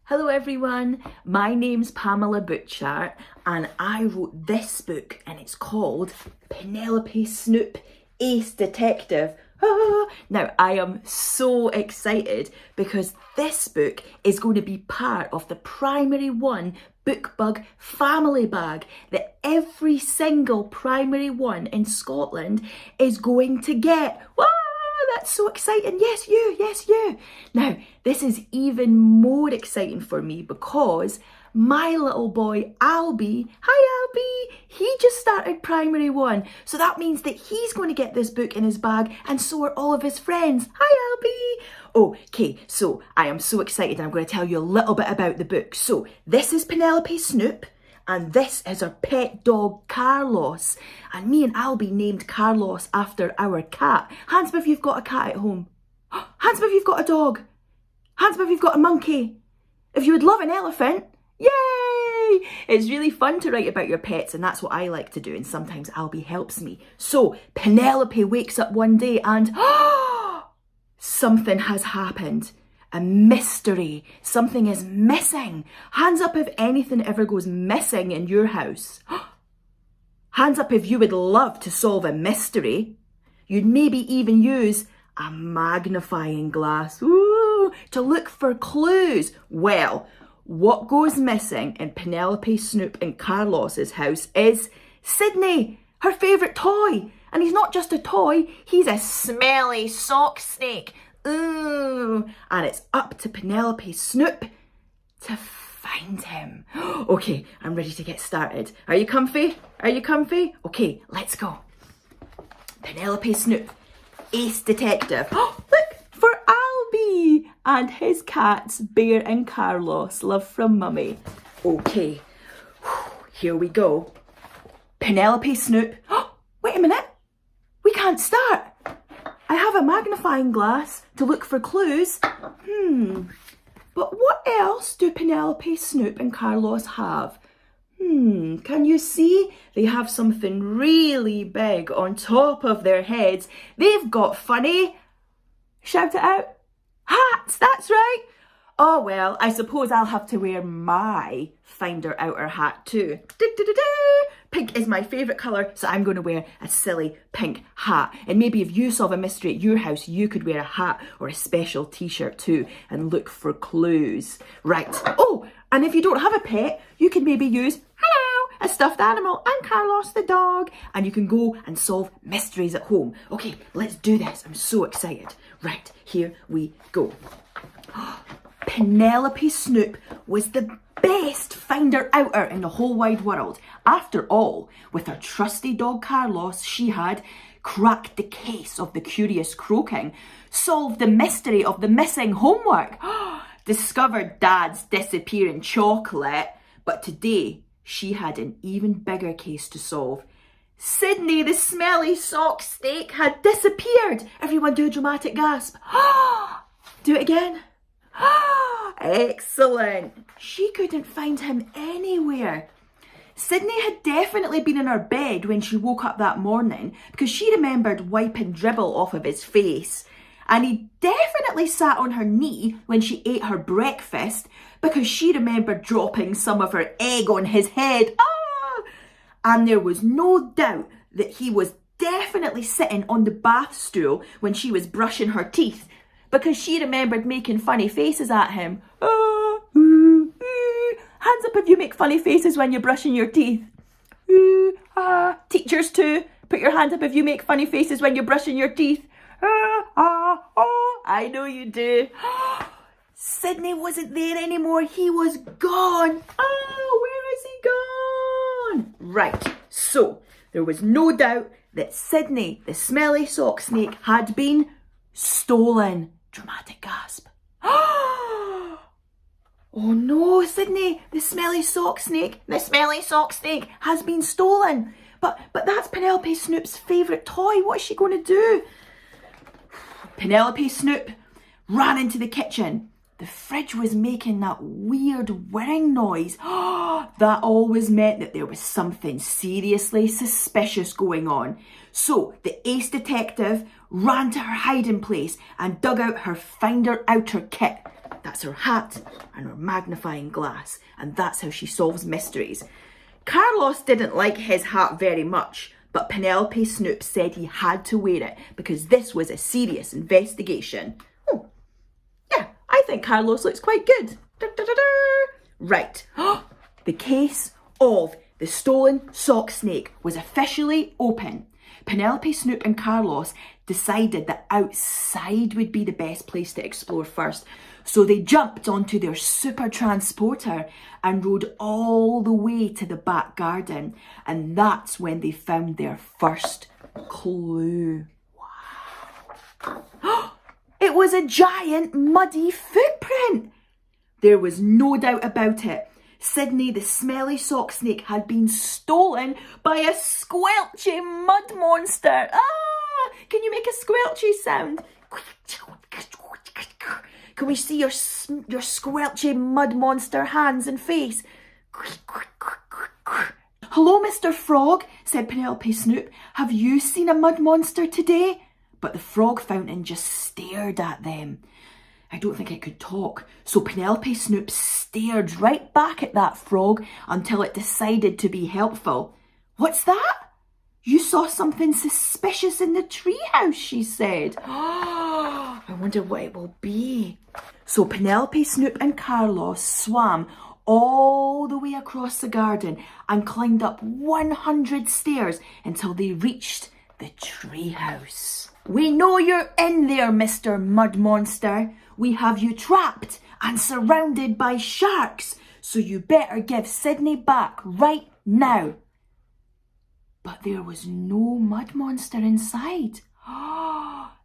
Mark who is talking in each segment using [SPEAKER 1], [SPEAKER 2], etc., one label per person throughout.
[SPEAKER 1] Hello everyone, my name's Pamela Butchart and I wrote this book and it's called Penelope Snoop, Ace Detective. Now I am so excited because this book is going to be part of the Primary 1 Bookbug family bag that every single Primary 1 in Scotland is going to get. That's so exciting. Yes, you. Now, this is even more exciting for me because my little boy, Albie, hi Albie, he just started Primary 1. So that means that he's going to get this book in his bag and so are all of his friends. Hi Albie. Okay, so I am so excited and I'm going to tell you a little bit about the book. So this is Penelope Snoop. And this is our pet dog, Carlos. And me and Albie named Carlos after our cat. Hands up if you've got a cat at home. Hands up if you've got a dog. Hands up if you've got a monkey. If you would love an elephant, yay! It's really fun to write about your pets and that's what I like to do. And sometimes Albie helps me. So Penelope wakes up one day and something has happened. A mystery. Something is missing. Hands up if anything ever goes missing in your house. Hands up if you would love to solve a mystery. You'd maybe even use a magnifying glass to look for clues. Well, what goes missing in Penelope Snoop and Carlos's house is Sydney, her favourite toy. And he's not just a toy, he's a smelly sock snake. Ooh, and it's up to Penelope Snoop to find him. Okay, I'm ready to get started. Are you comfy? Are you comfy? Okay, let's go. Penelope Snoop, Ace Detective. Look, for Albie and his cats, Bear and Carlos. Love from Mummy. Okay, here we go. Penelope Snoop. Wait a minute, we can't start. I have a magnifying glass to look for clues. But what else do Penelope Snoop and Carlos have? Can you see? They have something really big on top of their heads. They've got funny, shout it out, hats, that's right. Oh well, I suppose I'll have to wear my Finder Outer hat too. Pink is my favourite colour, so I'm going to wear a silly pink hat. And maybe if you solve a mystery at your house, you could wear a hat or a special t-shirt too and look for clues. Right. Oh, and if you don't have a pet, you can maybe use, hello, a stuffed animal and Carlos the dog. And you can go and solve mysteries at home. Okay, let's do this. I'm so excited. Right, here we go. Penelope Snoop was the best finder outer in the whole wide world. After all, with her trusty dog Carlos, she had cracked the case of the curious croaking, solved the mystery of the missing homework, discovered Dad's disappearing chocolate, but today she had an even bigger case to solve. Sydney, the smelly sock snake, had disappeared. Everyone do a dramatic gasp. Do it again. Excellent. She couldn't find him anywhere. Sydney had definitely been in her bed when she woke up that morning because she remembered wiping dribble off of his face. And he definitely sat on her knee when she ate her breakfast because she remembered dropping some of her egg on his head. And there was no doubt that he was definitely sitting on the bath stool when she was brushing her teeth because she remembered making funny faces at him. Hands up if you make funny faces when you're brushing your teeth. Teachers too, put your hand up if you make funny faces when you're brushing your teeth. I know you do. Sydney wasn't there anymore. He was gone. Where is he gone? Right, so there was no doubt that Sydney, the smelly sock snake, had been stolen. Dramatic gasp. Oh no, Sydney, the smelly sock snake has been stolen. But that's Penelope Snoop's favourite toy. What is she going to do? Penelope Snoop ran into the kitchen. The fridge was making that weird whirring noise. That always meant that there was something seriously suspicious going on. So the ace detective ran to her hiding place and dug out her Finder Outer kit. That's her hat and her magnifying glass, and that's how she solves mysteries. Carlos didn't like his hat very much, but Penelope Snoop said he had to wear it because this was a serious investigation. Oh, yeah, I think Carlos looks quite good. Da, da, da, da. Right, the case of the stolen sock snake was officially open. Penelope Snoop and Carlos decided that outside would be the best place to explore first. So they jumped onto their super transporter and rode all the way to the back garden. And that's when they found their first clue. Wow. It was a giant muddy footprint. There was no doubt about it. Sydney the smelly sock snake had been stolen by a squelchy mud monster. Ah! Can you make a squelchy sound? Can we see your squelchy mud monster hands and face? Hello, Mr. Frog, said Penelope Snoop. Have you seen a mud monster today? But the frog fountain just stared at them. I don't think it could talk, so Penelope Snoop stared right back at that frog until it decided to be helpful. What's that? You saw something suspicious in the treehouse, she said. Oh, I wonder what it will be. So Penelope Snoop and Carlos swam all the way across the garden and climbed up 100 stairs until they reached the treehouse. We know you're in there, Mr. Mud Monster. We have you trapped and surrounded by sharks, so you better give Sydney back right now. But there was no mud monster inside.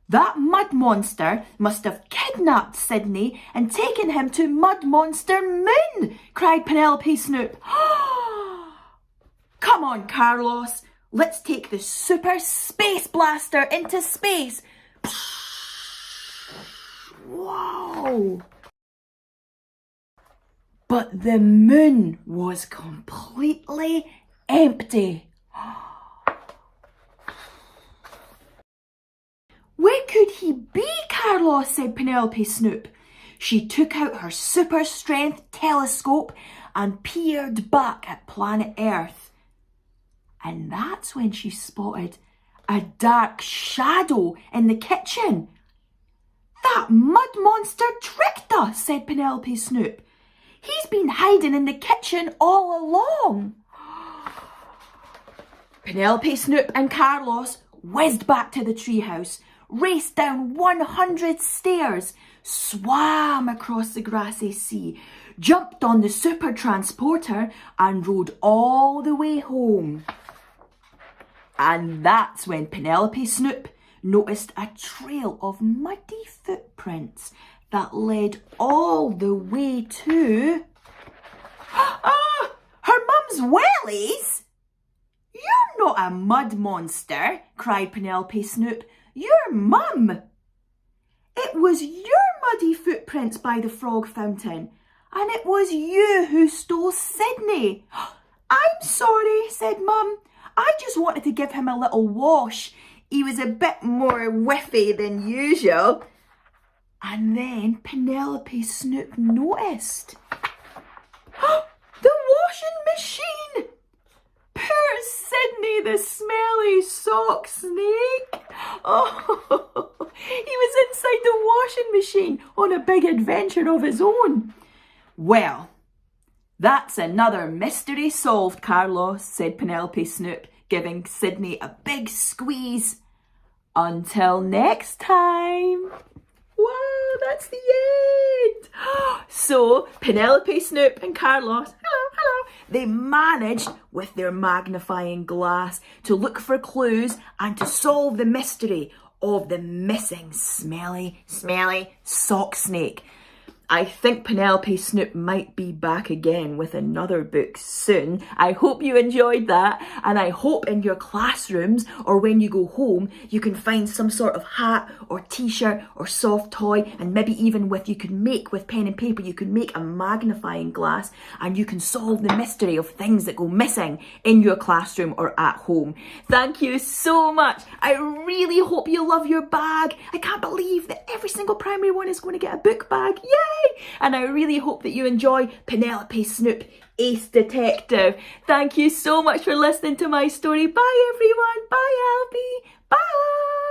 [SPEAKER 1] That mud monster must have kidnapped Sydney and taken him to Mud Monster Moon, cried Penelope Snoop. Come on, Carlos. Let's take the super space blaster into space. Whoa! But the moon was completely empty. Where could he be, Carlos? Said Penelope Snoop. She took out her super strength telescope and peered back at planet Earth. And that's when she spotted a dark shadow in the kitchen. That mud monster tricked us, said Penelope Snoop. He's been hiding in the kitchen all along. Penelope Snoop and Carlos whizzed back to the treehouse, raced down 100 stairs, swam across the grassy sea, jumped on the super transporter and rode all the way home. And that's when Penelope Snoop noticed a trail of muddy footprints that led all the way to... her mum's wellies? You're not a mud monster, cried Penelope Snoop. Your mum. It was your muddy footprints by the frog fountain, and it was you who stole Sydney. I'm sorry, said Mum. I just wanted to give him a little wash. He was a bit more whiffy than usual. And then Penelope Snoop noticed. The washing machine! Poor Sydney, the smelly sock snake. Oh, he was inside the washing machine on a big adventure of his own. Well, that's another mystery solved, Carlos, said Penelope Snoop, giving Sydney a big squeeze. Until next time. Wow, that's the end. So, Penelope Snoop and Carlos, hello, they managed, with their magnifying glass, to look for clues and to solve the mystery of the missing smelly sock snake. I think Penelope Snoop might be back again with another book soon. I hope you enjoyed that, and I hope in your classrooms or when you go home you can find some sort of hat or t-shirt or soft toy, and maybe even you can make with pen and paper, you can make a magnifying glass and you can solve the mystery of things that go missing in your classroom or at home. Thank you so much. I really hope you love your bag. I can't believe that every single primary one is going to get a book bag. Yay! and I really hope that you enjoy Penelope Snoop, Ace Detective. Thank you so much for listening to my story. Bye everyone. Bye Albie. Bye.